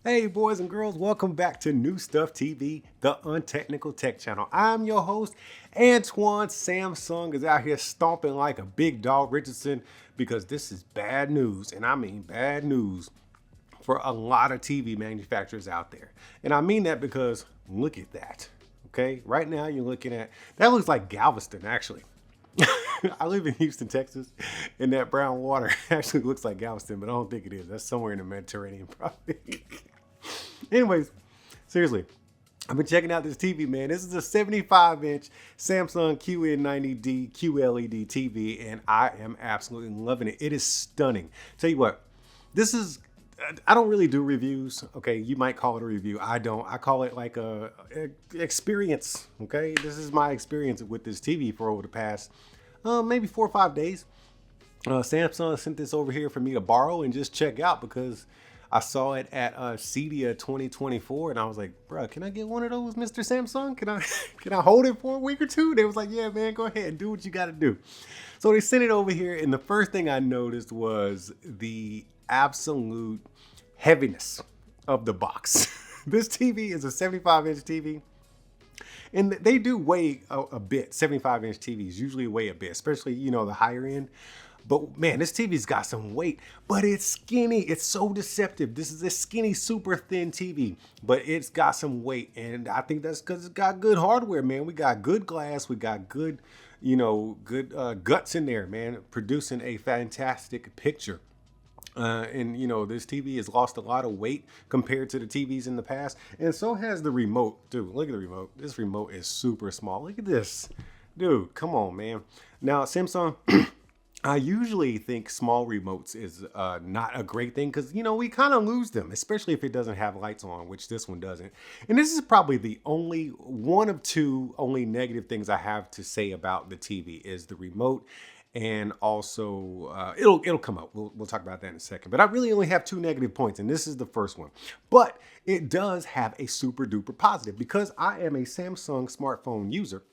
Hey, boys and girls, welcome back to New Stuff TV, the untechnical tech channel. I'm your host, Antoine. Samsung is out here stomping like a big dog Richardson because this is bad news, and I mean bad news for a lot of TV manufacturers out there. And I mean that because look at that. Okay, right now you're looking at that looks like Galveston actually. I live in Houston, Texas, and that brown water actually looks like Galveston, but I don't think it is. That's somewhere in the Mediterranean, probably. Anyways, seriously, I've been checking out this TV, man. This is a 75-inch Samsung QN90D QLED TV, and I am absolutely loving it. It is stunning. Tell you what, this is. I don't really do reviews. Okay, you might call it a review. I don't. I call it like a experience. Okay, this is my experience with this TV for over the past maybe 4 or 5 days. Samsung sent this over here for me to borrow and just check out because I saw it at CEDIA 2024, and I was like, bro, can I get one of those, Mr. Samsung? Can I can I hold it for a week or two? They was like, yeah, man, go ahead, do what you got to do. So they sent it over here, and the first thing I noticed was the absolute heaviness of the box. This TV is a 75-inch TV. And they do weigh a bit. 75-inch TVs usually weigh a bit, especially, the higher end. But man, this TV's got some weight, but it's skinny. It's so deceptive. This is a skinny, super thin TV, but it's got some weight. And I think that's because it's got good hardware, man. We got good glass. We got good, guts in there, man, producing a fantastic picture. This TV has lost a lot of weight compared to the TVs in the past. And so has the remote. Dude, look at the remote. This remote is super small. Look at this. Dude, come on, man. Now, Samsung, I usually think small remotes is not a great thing because, we kind of lose them, especially if it doesn't have lights on, which this one doesn't. And this is probably the only one of two only negative things I have to say about the TV is the remote. And also, it'll come up. We'll talk about that in a second. But I really only have two negative points, and this is the first one. But it does have a super duper positive because I am a Samsung smartphone user,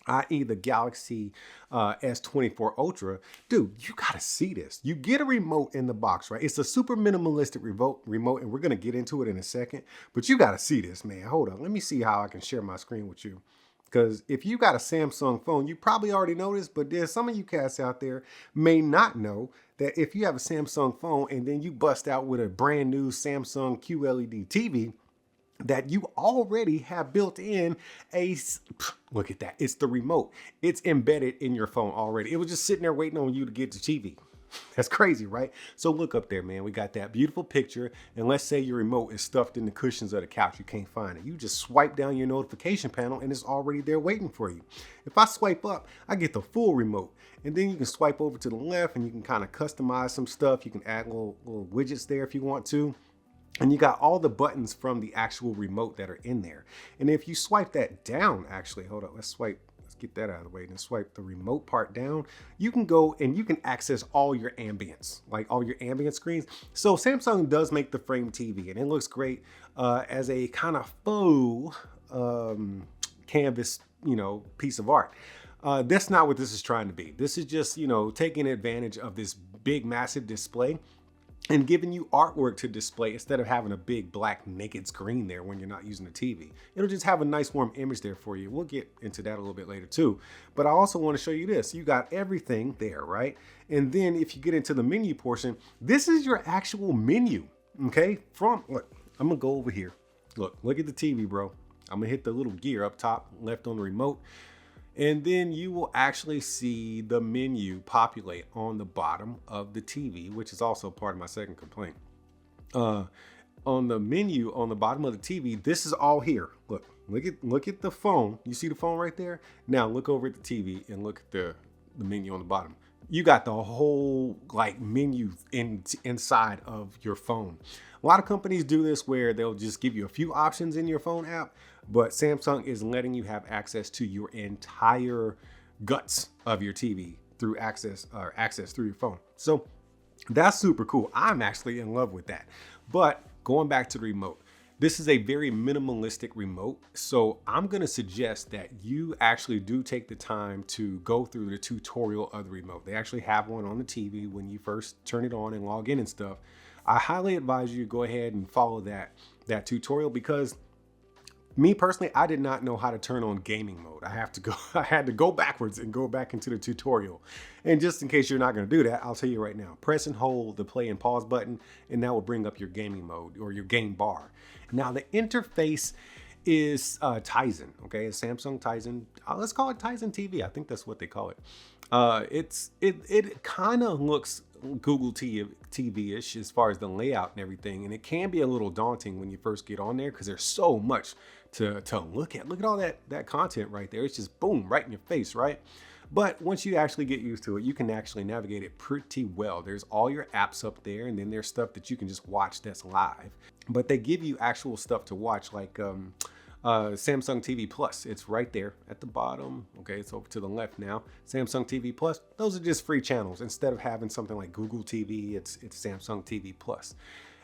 i.e. the Galaxy S24 Ultra. Dude, you gotta see this. You get a remote in the box, right? It's a super minimalistic remote, and we're gonna get into it in a second. But you gotta see this, man. Hold on. Let me see how I can share my screen with you. Because if you got a Samsung phone, you probably already know this, but there's some of you cats out there may not know that if you have a Samsung phone and then you bust out with a brand new Samsung QLED TV, that you already have built in look at that. It's the remote. It's embedded in your phone already. It was just sitting there waiting on you to get the TV. That's crazy, right? So look up there, man. We got that beautiful picture. And let's say your remote is stuffed in the cushions of the couch. You can't find it. You just swipe down your notification panel and it's already there waiting for you. If I swipe up, I get the full remote. And then you can swipe over to the left and you can kind of customize some stuff. You can add little widgets there if you want to. And you got all the buttons from the actual remote that are in there. And if you swipe that down, actually, hold up, let's get that out of the way and swipe the remote part down. You can go and you can access all your ambience, like all your ambient screens. So Samsung does make the frame TV and it looks great as a kind of faux canvas, piece of art. That's not what this is trying to be. This is just, taking advantage of this big, massive display and giving you artwork to display instead of having a big black naked screen there when you're not using the TV. It'll just have a nice warm image there for you. We'll get into that a little bit later too. But I also want to show you this. You got everything there, right? And then if you get into the menu portion, this is your actual menu, okay? Look, I'm gonna go over here. Look at the TV, bro. I'm gonna hit the little gear up top left on the remote. And then you will actually see the menu populate on the bottom of the TV, which is also part of my second complaint. On the menu on the bottom of the TV, this is all here. Look at the phone. You see the phone right there? Now look over at the TV and look at the menu on the bottom. You got the whole menu inside of your phone. A lot of companies do this where they'll just give you a few options in your phone app, but Samsung is letting you have access to your entire guts of your TV through access through your phone. So that's super cool. I'm actually in love with that. But going back to the remote, this is a very minimalistic remote. So I'm going to suggest that you actually do take the time to go through the tutorial of the remote. They actually have one on the TV when you first turn it on and log in and stuff. I highly advise you to go ahead and follow that tutorial, because me personally, I did not know how to turn on gaming mode. I had to go backwards and go back into the tutorial. And just in case you're not going to do that, I'll tell you right now, press and hold the play and pause button, and that will bring up your gaming mode or your game bar. Now the interface is Tizen, okay? It's Samsung Tizen. Let's call it Tizen TV. I think that's what they call it. It kind of looks Google TV-ish as far as the layout and everything, and it can be a little daunting when you first get on there because there's so much to look at. Look at all that content right there. It's just boom, right in your face, right? But once you actually get used to it, you can actually navigate it pretty well. There's all your apps up there, and then there's stuff that you can just watch that's live. But they give you actual stuff to watch, like Samsung TV Plus. It's right there at the bottom. Okay, it's over to the left now. Samsung TV Plus. Those are just free channels. Instead of having something like Google TV, it's Samsung TV Plus.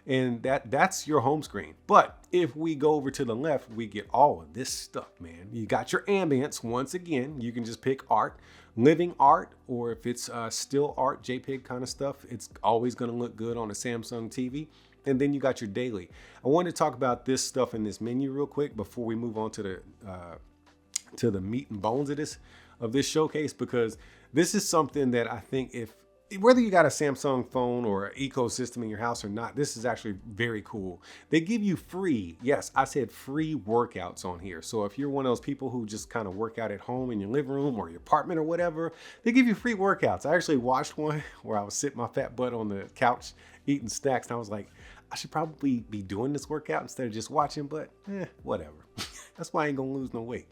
And that's your home screen. But if we go over to the left, we get all of this stuff, man. You got your ambience. Once again, you can just pick art, living art, or if it's still art, JPEG kind of stuff, it's always going to look good on a Samsung TV. And then you got your daily. I want to talk about this stuff in this menu real quick before we move on to the meat and bones of this showcase, because this is something that I think, whether you got a Samsung phone or an ecosystem in your house or not, this is actually very cool. They give you free, yes, I said free workouts on here. So if you're one of those people who just kind of work out at home in your living room or your apartment or whatever, they give you free workouts. I actually watched one where I was sitting my fat butt on the couch eating snacks, and I was like, I should probably be doing this workout instead of just watching, but whatever. That's why I ain't gonna lose no weight.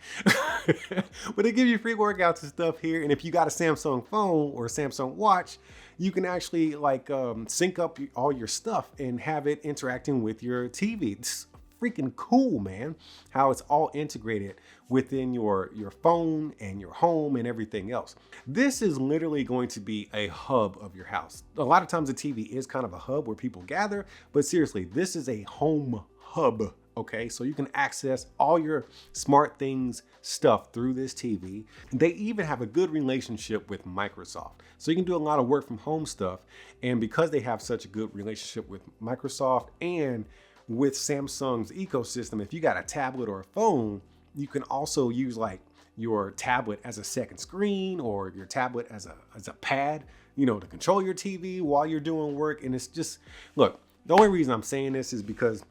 But they give you free workouts and stuff here. And if you got a Samsung phone or a Samsung watch, you can actually like sync up all your stuff and have it interacting with your TV. It's freaking cool, man, how it's all integrated within your phone and your home and everything else. This is literally going to be a hub of your house. A lot of times the TV is kind of a hub where people gather, but seriously, this is a home hub. Okay, so you can access all your smart things stuff through this TV. They even have a good relationship with Microsoft. So you can do a lot of work from home stuff. And because they have such a good relationship with Microsoft and with Samsung's ecosystem, if you got a tablet or a phone, you can also use like your tablet as a second screen or your tablet as a pad, you know, to control your TV while you're doing work. And it's just, look, the only reason I'm saying this is because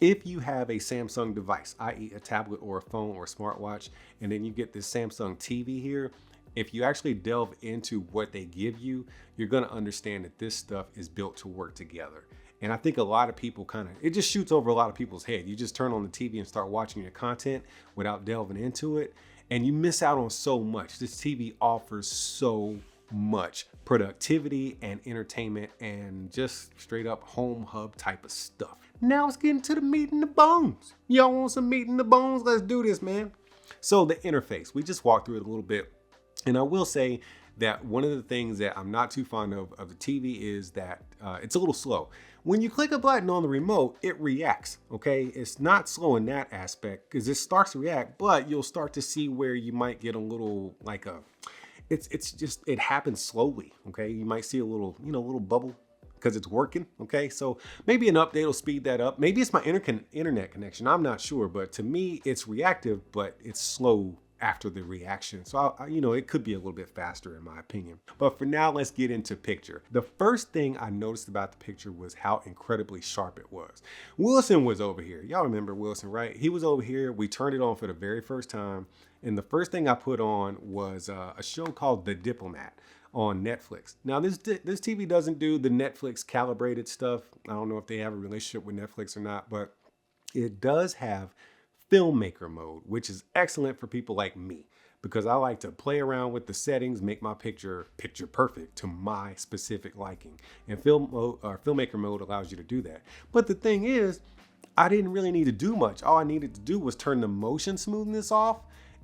if you have a Samsung device, i.e. a tablet or a phone or a smartwatch, and then you get this Samsung TV here, if you actually delve into what they give you, you're gonna understand that this stuff is built to work together. And I think a lot of people it just shoots over a lot of people's head. You just turn on the TV and start watching your content without delving into it, and you miss out on so much. This TV offers so much productivity and entertainment and just straight up home hub type of stuff. Now let's get into the meat and the bones. Y'all want some meat and the bones? Let's do this, man. So the interface, we just walked through it a little bit. And I will say that one of the things that I'm not too fond of the TV is that it's a little slow. When you click a button on the remote, it reacts, okay? It's not slow in that aspect because it starts to react, but you'll start to see where you might get a little like it happens slowly, okay? You might see a little, little bubble because it's working, okay? So maybe an update will speed that up. Maybe it's my internet connection, I'm not sure, but to me, it's reactive, but it's slow after the reaction. So, it could be a little bit faster in my opinion. But for now, let's get into picture. The first thing I noticed about the picture was how incredibly sharp it was. Wilson was over here. Y'all remember Wilson, right? He was over here. We turned it on for the very first time. And the first thing I put on was a show called The Diplomat on Netflix. Now, this TV doesn't do the Netflix calibrated stuff. I don't know if they have a relationship with Netflix or not, but it does have filmmaker mode, which is excellent for people like me because I like to play around with the settings, make my picture perfect to my specific liking. And filmmaker mode allows you to do that. But the thing is, I didn't really need to do much. All I needed to do was turn the motion smoothness off,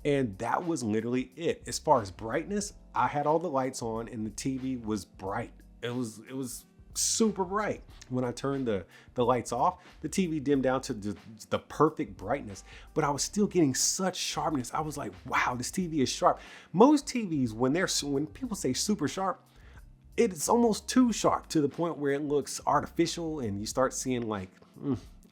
and that was literally it. As far as brightness, I had all the lights on and the TV was bright. It was super bright. When I turned the lights off, the TV dimmed down to the perfect brightness, but I was still getting such sharpness. I was like, wow, this TV is sharp. Most TVs, when people say super sharp, it's almost too sharp to the point where it looks artificial and you start seeing like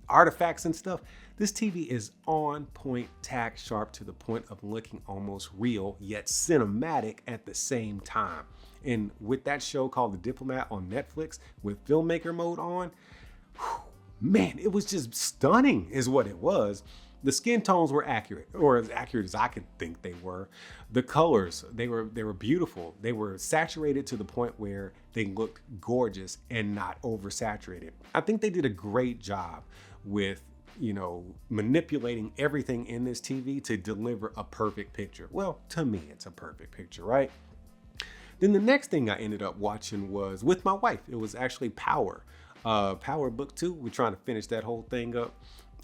artifacts and stuff. This TV is on point, tack sharp to the point of looking almost real, yet cinematic at the same time. And with that show called The Diplomat on Netflix with filmmaker mode on, man, it was just stunning is what it was. The skin tones were accurate, or as accurate as I could think they were. The colors, they were beautiful. They were saturated to the point where they looked gorgeous and not oversaturated. I think they did a great job with, you know, manipulating everything in this TV to deliver a perfect picture. Well, to me, it's a perfect picture, right? Then the next thing I ended up watching was with my wife. It was actually Power. Power Book 2. We're trying to finish that whole thing up.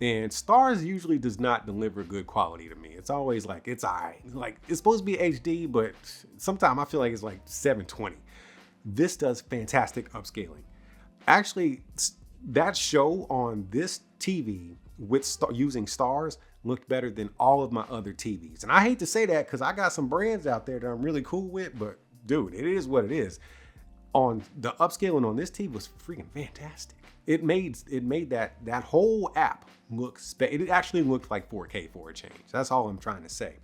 And Stars usually does not deliver good quality to me. It's always like, it's all right. Like, it's supposed to be HD, but sometimes I feel like it's like 720. This does fantastic upscaling. Actually, that show on this TV with using Stars looked better than all of my other TVs. And I hate to say that because I got some brands out there that I'm really cool with, but dude, it is what it is. On the upscaling on this TV was freaking fantastic. It made that whole app look, it actually looked like 4K for a change. That's all I'm trying to say.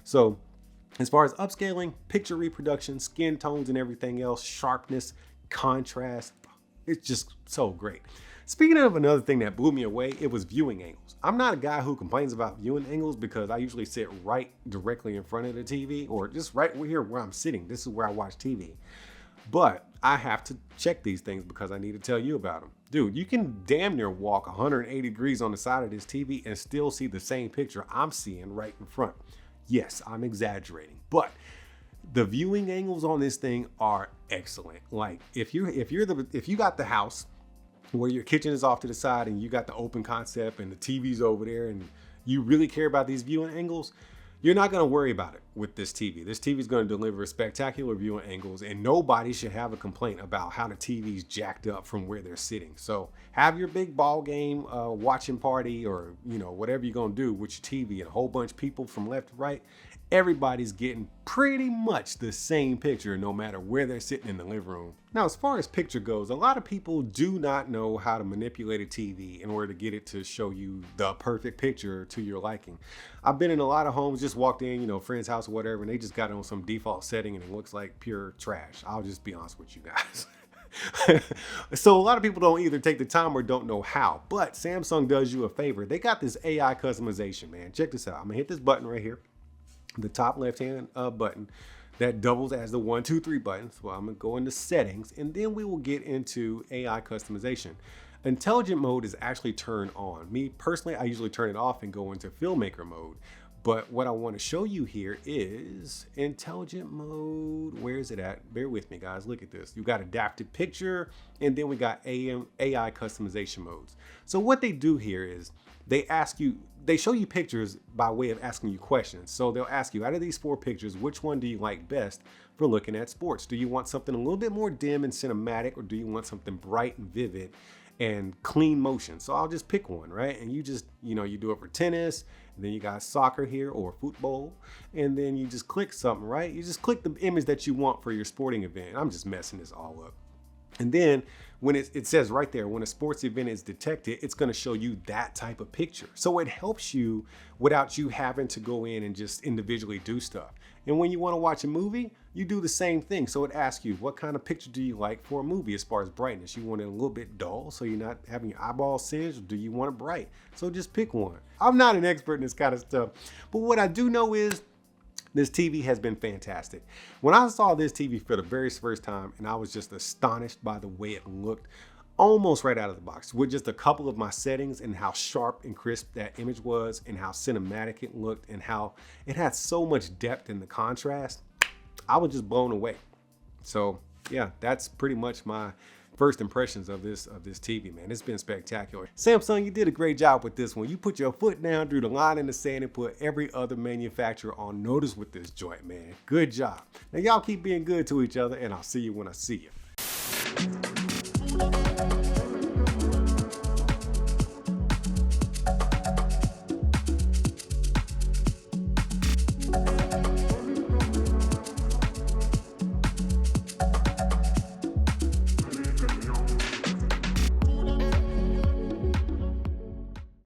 So as far as upscaling, picture reproduction, skin tones and everything else, sharpness, contrast, it's just so great. Speaking of another thing that blew me away, it was viewing angles. I'm not a guy who complains about viewing angles because I usually sit right directly in front of the TV or just right here where I'm sitting. This is where I watch TV. But I have to check these things because I need to tell you about them. Dude, you can damn near walk 180 degrees on the side of this TV and still see the same picture I'm seeing right in front. Yes, I'm exaggerating, but the viewing angles on this thing are excellent. Like if you got the house where your kitchen is off to the side and you got the open concept and the TV's over there and you really care about these viewing angles, you're not going to worry about it with this TV. This TV is going to deliver spectacular viewing angles and nobody should have a complaint about how the TV's jacked up from where they're sitting. So have your big ball game watching party or, you know, whatever you're going to do with your TV and a whole bunch of people from left to right. Everybody's getting pretty much the same picture no matter where they're sitting in the living room. Now, as far as picture goes, a lot of people do not know how to manipulate a TV in order to get it to show you the perfect picture to your liking. I've been in a lot of homes, just walked in, you know, friend's house or whatever, and they just got it on some default setting and it looks like pure trash. I'll just be honest with you guys. So a lot of people don't either take the time or don't know how, but Samsung does you a favor. They got this AI customization, man. Check this out. I'm gonna hit this button right here. The top left hand button that doubles as the 1, 2, 3 button. So I'm gonna go into settings and then we will get into AI customization. Intelligent mode is actually turned on. Me personally, I usually turn it off and go into filmmaker mode. But what I want to show you here is intelligent mode. Where is it at? Bear with me, guys. Look at this. You got adaptive picture, and then we got AI customization modes. So what they do here is they show you pictures by way of asking you questions. So they'll ask you, out of these 4 pictures, which one do you like best for looking at sports? Do you want something a little bit more dim and cinematic, or do you want something bright and vivid and clean motion? So I'll just pick one, right? And you just, you know, you do it for tennis, and then you got soccer here or football, and then you just click something, right? You just click the image that you want for your sporting event. I'm just messing this all up. And then when it says right there, when a sports event is detected, it's going to show you that type of picture. So it helps you without you having to go in and just individually do stuff. And when you want to watch a movie, you do the same thing. So it asks you, what kind of picture do you like for a movie as far as brightness? You want it a little bit dull so you're not having your eyeballs singed, or do you want it bright? So just pick one. I'm not an expert in this kind of stuff, but what I do know is this TV has been fantastic. When I saw this TV for the very first time, and I was just astonished by the way it looked almost right out of the box with just a couple of my settings and how sharp and crisp that image was and how cinematic it looked and how it had so much depth in the contrast. I was just blown away. So yeah, that's pretty much my first impressions of this TV, man. It's been spectacular. Samsung, you did a great job with this one. You put your foot down, drew the line in the sand, and put every other manufacturer on notice with this joint, man. Good job. Now y'all keep being good to each other, and I'll see you when I see you.